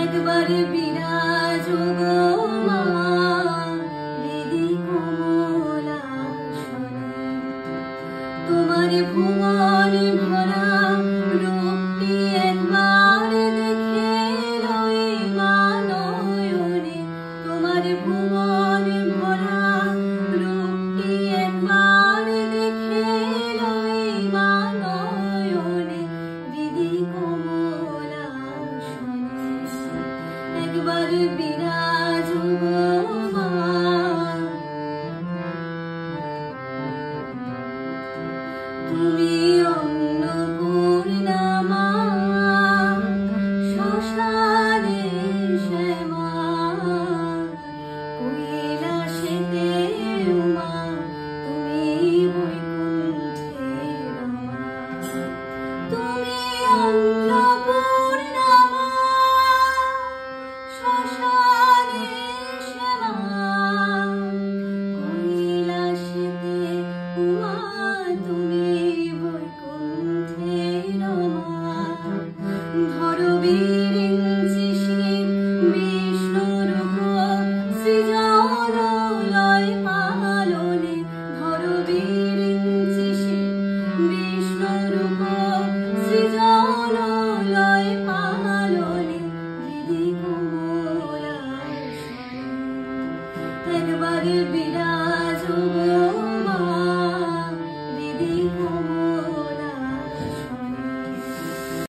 একবার বিরাজ গো মা হৃদি কমলাসনে। তোমার ভুবন ভরা রূপটি একবার দেখে লই মা নয়নে। তোমার ভুবন ভরা রূপটি একবার দেখে লই মা নয়নে হৃদি কমলাসনে। একবার বিরাজ